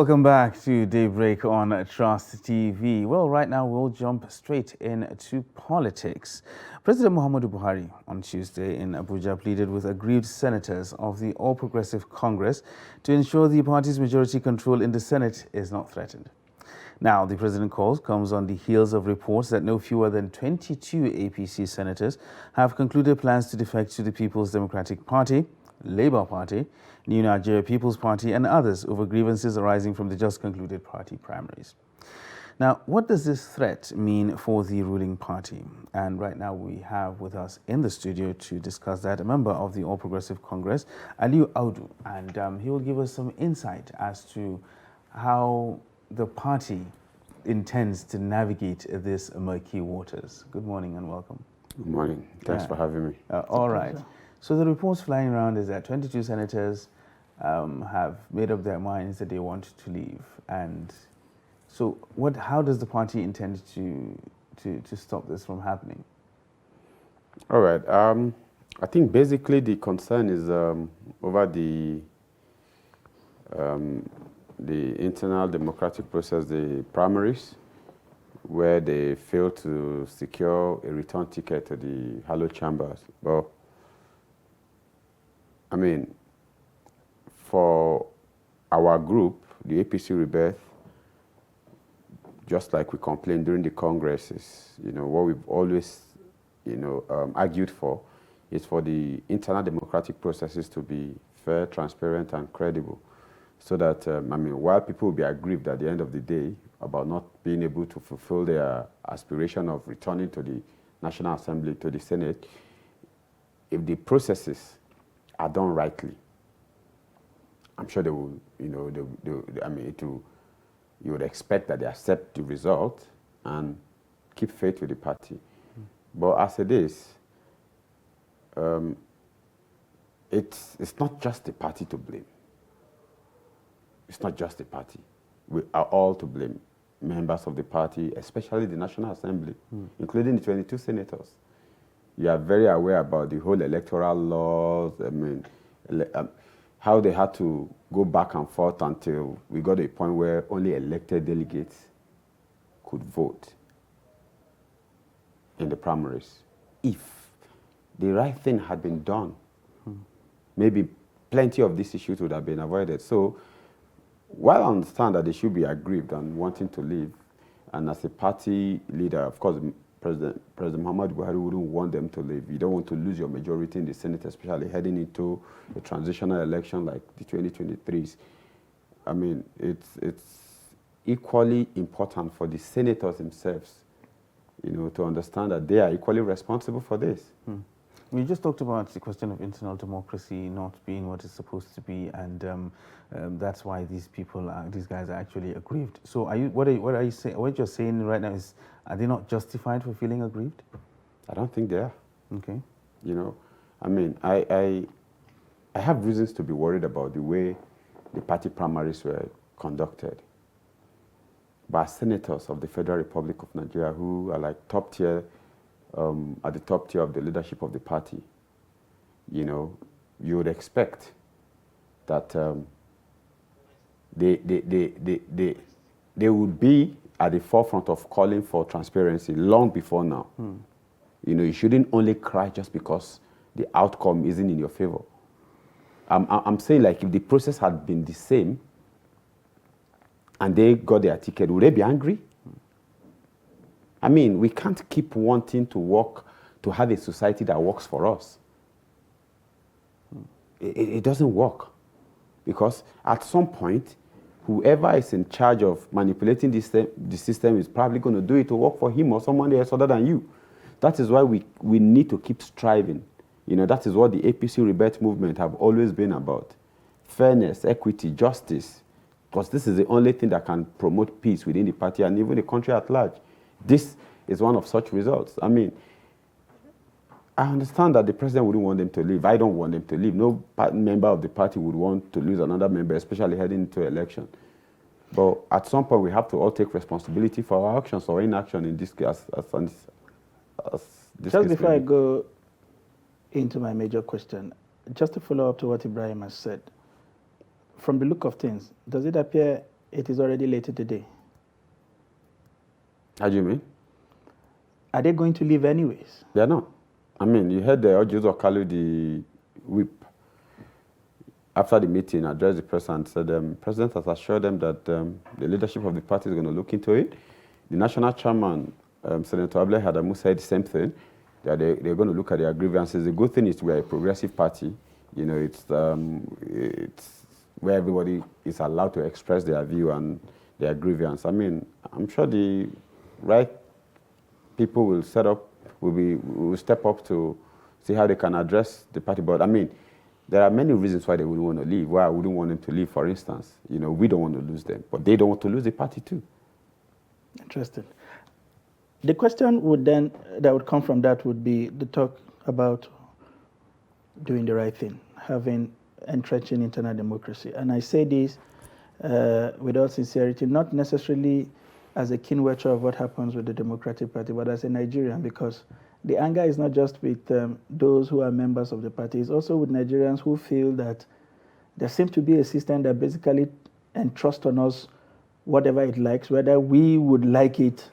Welcome back to Daybreak on Trust TV. Well, right now we'll jump straight into politics. President Muhammadu Buhari on Tuesday in Abuja pleaded with aggrieved senators of the All Progressive Congress to ensure the party's majority control in the Senate is not threatened. Now, the president calls comes on the heels of reports that no fewer than 22 APC senators have concluded plans to defect to the People's Democratic Party, Labour Party, New Nigeria People's Party and others over grievances arising from the just concluded party primaries. Now, what does this threat mean for the ruling party? And right now we have with us in the studio to discuss that a member of the All Progressive Congress, Aliyu Audu, and he will give us some insight as to how the party intends to navigate this murky waters. Good morning and welcome. Good morning. Thanks for having me. All right. So the reports flying around is that 22 senators have made up their minds that they want to leave. And so how does the party intend to stop this from happening? All right. I think basically the concern is over the internal democratic process, the primaries, where they failed to secure a return ticket to the hallowed chambers. Well, I mean, for our group, the APC Rebirth, just like we complained during the congresses, what we've always, argued for is for the internal democratic processes to be fair, transparent, and credible. So that, while people will be aggrieved at the end of the day about not being able to fulfill their aspiration of returning to the National Assembly, to the Senate, if the processes are done rightly, I'm sure they will, you would expect that they accept the result and keep faith with the party. But as it is, it's not just the party to blame. It's not just the party. We are all to blame. Members of the party, especially the National Assembly, including the 22 senators. You are very aware about the whole electoral laws, how they had to go back and forth until we got to a point where only elected delegates could vote in the primaries. If the right thing had been done, maybe plenty of these issues would have been avoided. So, while I understand that they should be aggrieved and wanting to leave, and as a party leader, of course, President Muhammadu Buhari wouldn't want them to leave. You don't want to lose your majority in the Senate, especially heading into a transitional election like the 2023s. I mean, it's equally important for the senators themselves, to understand that they are equally responsible for this. We just talked about the question of internal democracy not being what it's supposed to be, and that's why these guys are actually aggrieved. So, what are you saying? What you're saying right now is, are they not justified for feeling aggrieved? I don't think they are. Okay. I have reasons to be worried about the way the party primaries were conducted by senators of the Federal Republic of Nigeria who are like top tier. At the top tier of the leadership of the party, you would expect that they would be at the forefront of calling for transparency long before now. You shouldn't only cry just because the outcome isn't in your favor. I'm saying, like, if the process had been the same and they got their ticket, would they be angry? I mean, we can't keep wanting to have a society that works for us. It doesn't work. Because at some point, whoever is in charge of manipulating the system is probably going to do it to work for him or someone else other than you. That is why we need to keep striving. That is what the APC Rebirth movement have always been about. Fairness, equity, justice. Because this is the only thing that can promote peace within the party and even the country at large. This is one of such results. I mean, I understand that the president wouldn't want them to leave. I don't want them to leave. No member of the party would want to lose another member, especially heading into election. But at some point, we have to all take responsibility for our actions or inaction in this case. Just before I go into my major question, just to follow up to what Ibrahim has said, from the look of things, does it appear it is already late in the day. How do you mean? Are they going to leave anyways? They are not. I mean, you heard the Ojuzo Kalu, the whip, after the meeting, addressed the president and said, the president has assured them that the leadership of the party is going to look into it. The national chairman, Senator Abdullahi Adamu, said the same thing, that they're going to look at their grievances. The good thing is we are a progressive party. You know, it's where everybody is allowed to express their view and their grievance. I mean, I'm sure the right people will step up to see how they can address the party. But I mean, there are many reasons why they wouldn't want to leave. Why I wouldn't want them to leave, for instance. You know, we don't want to lose them, but they don't want to lose the party too. Interesting. The question that would come from that would be the talk about doing the right thing, entrenching internal democracy. And I say this with all sincerity, not necessarily as a keen watcher of what happens with the Democratic Party, but as a Nigerian, because the anger is not just with those who are members of the party, it's also with Nigerians who feel that there seems to be a system that basically entrusts on us whatever it likes, whether we would like it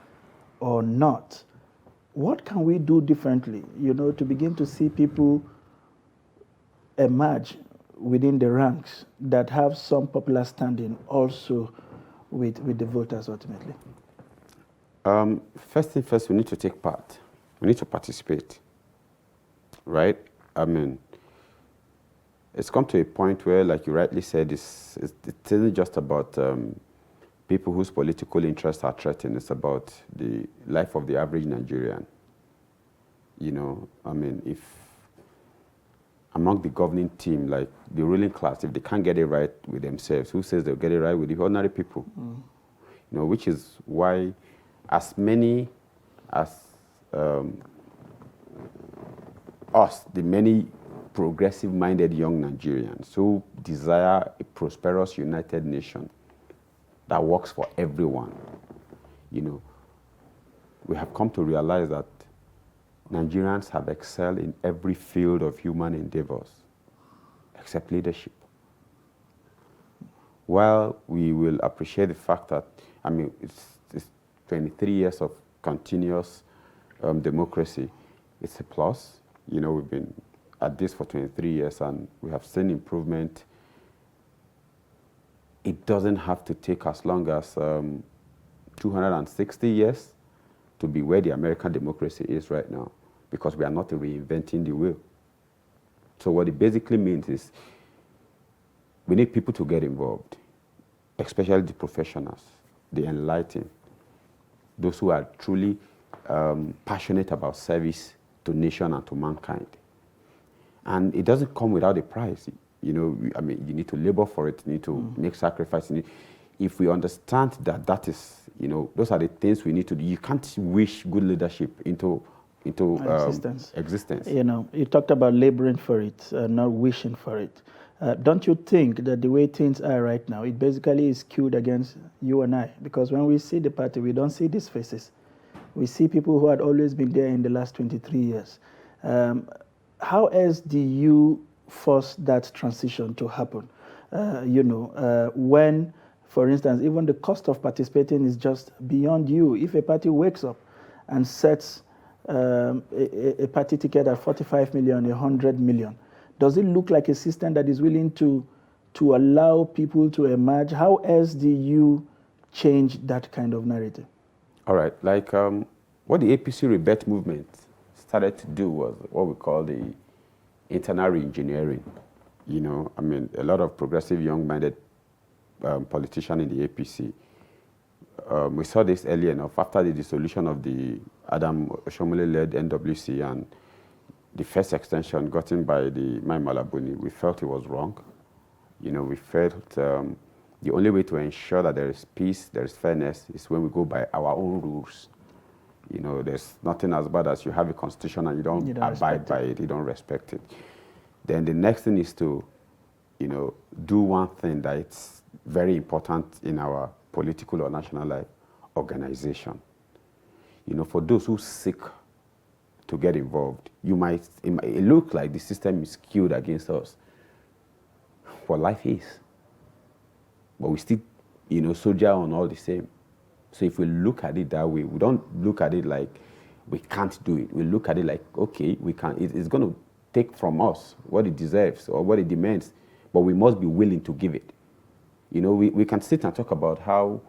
or not. What can we do differently, to begin to see people emerge within the ranks that have some popular standing also with the voters ultimately? First thing first, we need to take part. We need to participate, right? I mean, it's come to a point where, like you rightly said, it isn't just about people whose political interests are threatened. It's about the life of the average Nigerian. I mean, if among the governing team, like the ruling class, if they can't get it right with themselves, who says they'll get it right with the ordinary people? Which is why as many as us, the many progressive-minded young Nigerians who desire a prosperous, united nation that works for everyone, we have come to realize that Nigerians have excelled in every field of human endeavors, except leadership. While we will appreciate the fact that, I mean, it's 23 years of continuous democracy, it's a plus. We've been at this for 23 years and we have seen improvement. It doesn't have to take as long as 260 years to be where the American democracy is right now, because we are not reinventing the wheel. So what it basically means is we need people to get involved, especially the professionals, the enlightened, those who are truly passionate about service to nation and to mankind. And it doesn't come without a price. I mean, you need to labor for it, you need to make sacrifices. If we understand that is, those are the things we need to do. You can't wish good leadership into existence. You talked about laboring for it, not wishing for it. Don't you think that the way things are right now, it basically is skewed against you and I? Because when we see the party, we don't see these faces. We see people who had always been there in the last 23 years. How else do you force that transition to happen? When, for instance, even the cost of participating is just beyond you. If a party wakes up and sets a party ticket at 45 million, 100 million, does it look like a system that is willing to allow people to emerge? How else do you change that kind of narrative? All right, like what the APC Rebirth movement started to do was what we call the internal re-engineering. I mean, a lot of progressive, young-minded politicians in the APC. We saw this early enough after the dissolution of the Adam Oshomole-led NWC and the first extension gotten by the Mai Malabuni. We felt it was wrong. We felt the only way to ensure that there is peace, there is fairness, is when we go by our own rules. There's nothing as bad as you have a constitution and you don't abide by it, you don't respect it. Then the next thing is to, do one thing that is very important in our political or national life, organization. For those who seek to get involved, it might look like the system is skewed against us. What life is. But we still soldier on all the same. So if we look at it that way, we don't look at it like we can't do it. We look at it like, okay, we can. It's going to take from us what it deserves or what it demands, but we must be willing to give it. We can sit and talk about how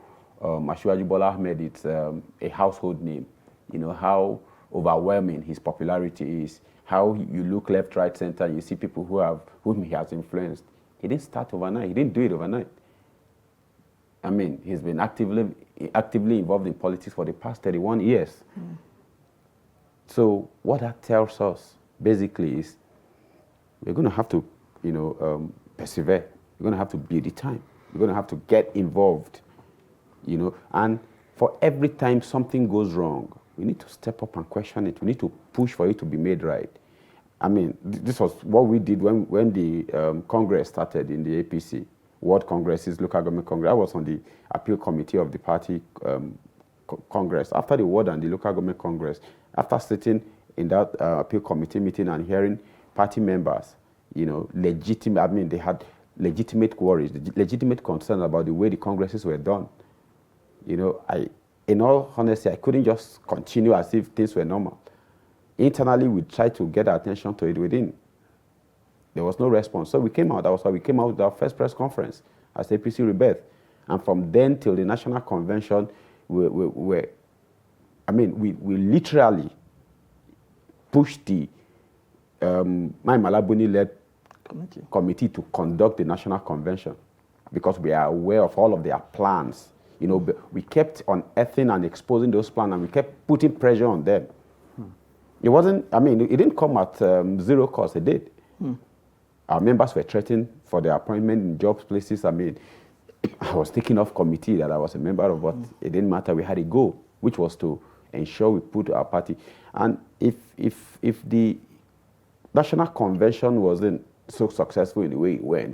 Asiwaju Bola Ahmed is a household name. How overwhelming his popularity is. How you look left, right, center, and you see people whom he has influenced. He didn't start overnight. He didn't do it overnight. I mean, he's been actively involved in politics for the past 31 years. Mm. So what that tells us, basically, is we're going to have to, persevere. We're going to have to build the time. We're going to have to get involved, And for every time something goes wrong, we need to step up and question it. We need to push for it to be made right. I mean, this was what we did when the Congress started in the APC. World Congresses, local government Congress. I was on the appeal committee of the party Congress. After the World and the local government Congress, after sitting in that appeal committee meeting and hearing party members, they had legitimate worries, legitimate concerns about the way the Congresses were done. In all honesty, I couldn't just continue as if things were normal. Internally, we tried to get our attention to it within. There was no response. So we came out. That was why we came out with our first press conference as APC Rebirth. And from then till the National Convention, we literally pushed the my Malabuni-led committee to conduct the National Convention because we are aware of all of their plans. We kept unearthing and exposing those plans, and we kept putting pressure on them. It wasn't, it didn't come at zero cost. It did. Our members were threatened for their appointment in jobs places. I was taken off committee that I was a member of, but it didn't matter. We had a goal, which was to ensure we put our party. And if the National Convention wasn't so successful in the way it went,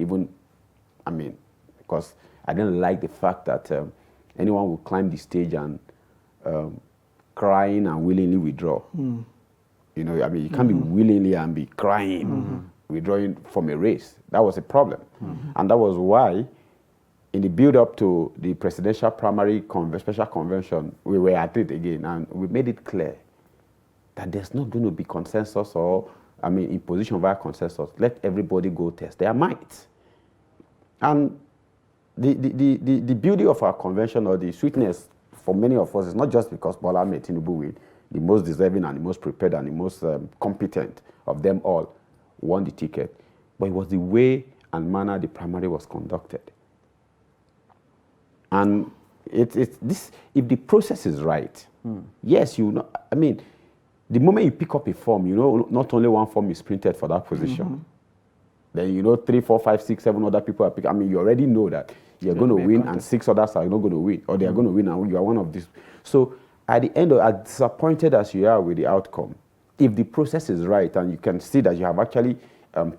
because I didn't like the fact that anyone would climb the stage and crying and willingly withdraw. You can't be willingly and be crying, withdrawing from a race. That was a problem. And that was why, in the build-up to the presidential primary special convention, we were at it again, and we made it clear that there's not going to be consensus or, imposition via consensus. Let everybody go test their might. And the beauty of our convention, or the sweetness for many of us, is not just because Bola Ahmed Tinubu will, the most deserving and the most prepared and the most competent of them all, won the ticket, but it was the way and manner the primary was conducted. And it's this, if the process is right, yes, the moment you pick up a form, not only one form is printed for that position. Then 3, 4, 5, 6, 7 other people are picking. You already know that you're going to win and 6 others are not going to win, or they are going to win and you are one of these. So at the end, as disappointed as you are with the outcome, if the process is right and you can see that you have actually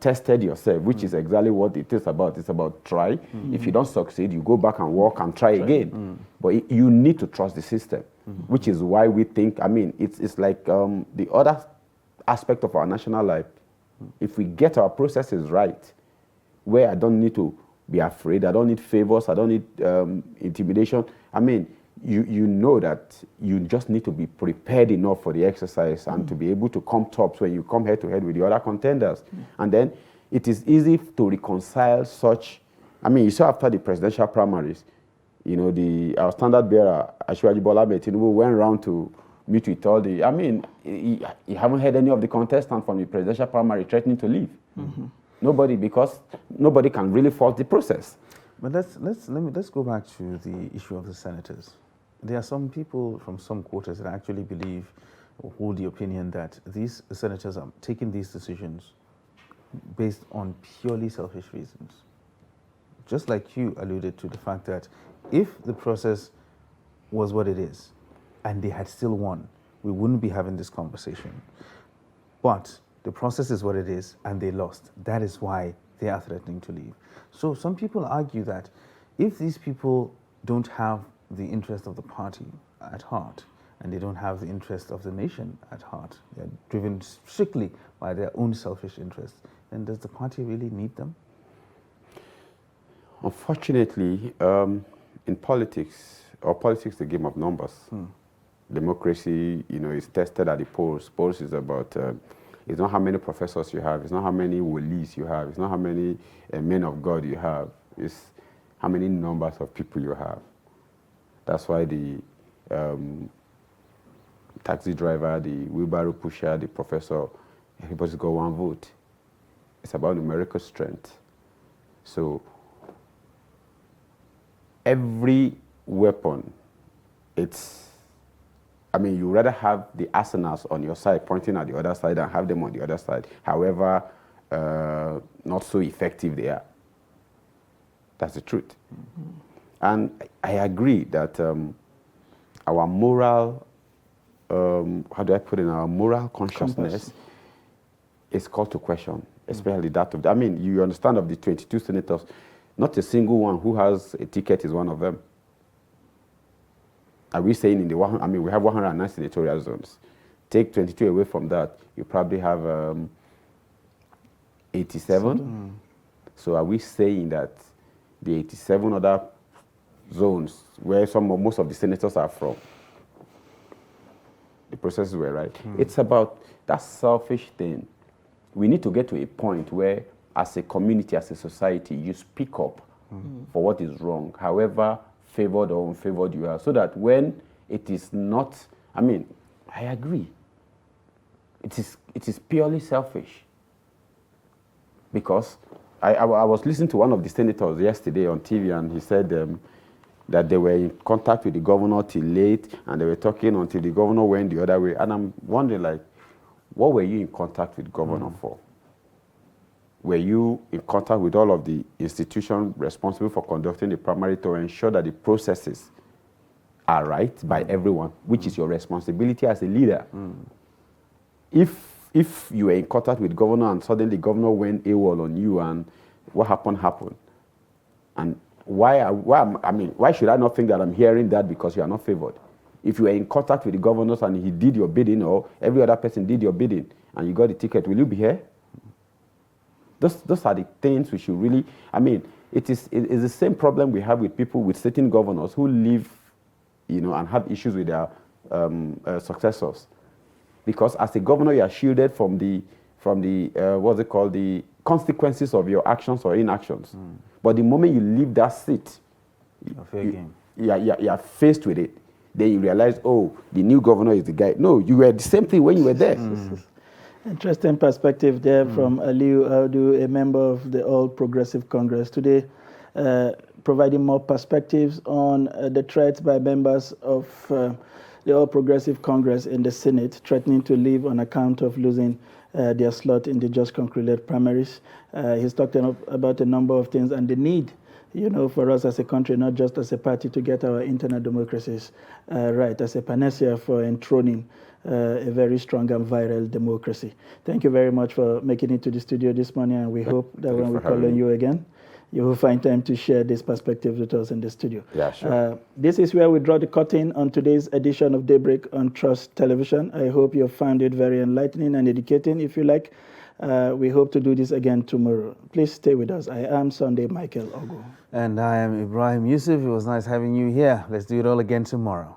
tested yourself, which is exactly what it is about. It's about try. If you don't succeed, you go back and work and try again. But you need to trust the system, which is why we think, it's like the other aspect of our national life. If we get our processes right, where I don't need to be afraid, I don't need favors, I don't need intimidation. You know that you just need to be prepared enough for the exercise and to be able to come tops when you come head to head with the other contenders. And then it is easy to reconcile such. You saw after the presidential primaries, our standard bearer, Asiwaju Bola Ahmed Tinubu, went around to meet with all the. You haven't heard any of the contestants from the presidential primary threatening to leave. Nobody, because nobody can really fault the process. But let's go back to the issue of the senators. There are some people from some quarters that actually believe or hold the opinion that these senators are taking these decisions based on purely selfish reasons. Just like you alluded to the fact that if the process was what it is and they had still won, we wouldn't be having this conversation. But the process is what it is and they lost. That is why they are threatening to leave. So some people argue that if these people don't have the interest of the party at heart and they don't have the interest of the nation at heart, they're driven strictly by their own selfish interests, then does the party really need them? Unfortunately, in politics, politics is a game of numbers. Democracy, is tested at the polls. Polls is about, it's not how many professors you have, it's not how many walis you have, it's not how many men of God you have, it's how many numbers of people you have. That's why the taxi driver, the wheelbarrow pusher, the professor, everybody's got one vote. It's about numerical strength. So every weapon, you rather have the arsenals on your side pointing at the other side than have them on the other side. However, not so effective they are. That's the truth. And I agree that our moral, how do I put it, our moral consciousness is called to question, especially that of, you understand of the 22 senators, not a single one who has a ticket is one of them. Are we saying in the we have 109 senatorial zones. Take 22 away from that, you probably have 87. So are we saying that the 87 other zones where most of the senators are from, the processes were right? It's about that selfish thing. We need to get to a point where, as a community, as a society, you speak up for what is wrong, however favored or unfavored you are, so that when it is not, I agree, it is purely selfish. Because I was listening to one of the senators yesterday on TV, and he said that they were in contact with the governor till late, and they were talking until the governor went the other way. And I'm wondering, what were you in contact with the governor for? Were you in contact with all of the institutions responsible for conducting the primary to ensure that the processes are right by everyone, which is your responsibility as a leader? If you were in contact with the governor and suddenly the governor went AWOL on you, and what happened? And why should I not think that I'm hearing that because you are not favored? If you were in contact with the governors and he did your bidding, or every other person did your bidding, and you got the ticket, will you be here? Those are the things we should really, it is the same problem we have with people, with certain governors who live, and have issues with their successors. Because as a governor, you are shielded from the the consequences of your actions or inactions. But the moment you leave that seat, you are faced with it. Then you realize, oh, the new governor is the guy. No, you were the same thing when you were there. Interesting perspective there from Aliu Audu, a member of the All Progressive Congress. Today, providing more perspectives on the threats by members of the All Progressive Congress in the Senate, threatening to leave on account of losing their slot in the just concluded primaries. He's talked about a number of things and the need, for us as a country, not just as a party, to get our internal democracies right, as a panacea for enthroning a very strong and viral democracy. Thank you very much for making it to the studio this morning, and we hope that when we call on you again, you will find time to share this perspective with us in the studio. Yeah, sure. This is where we draw the curtain on today's edition of Daybreak on Trust Television. I hope you found it very enlightening and educating. If you like, we hope to do this again tomorrow. Please stay with us. I am Sunday Michael Ogo. And I am Ibrahim Yusuf. It was nice having you here. Let's do it all again tomorrow.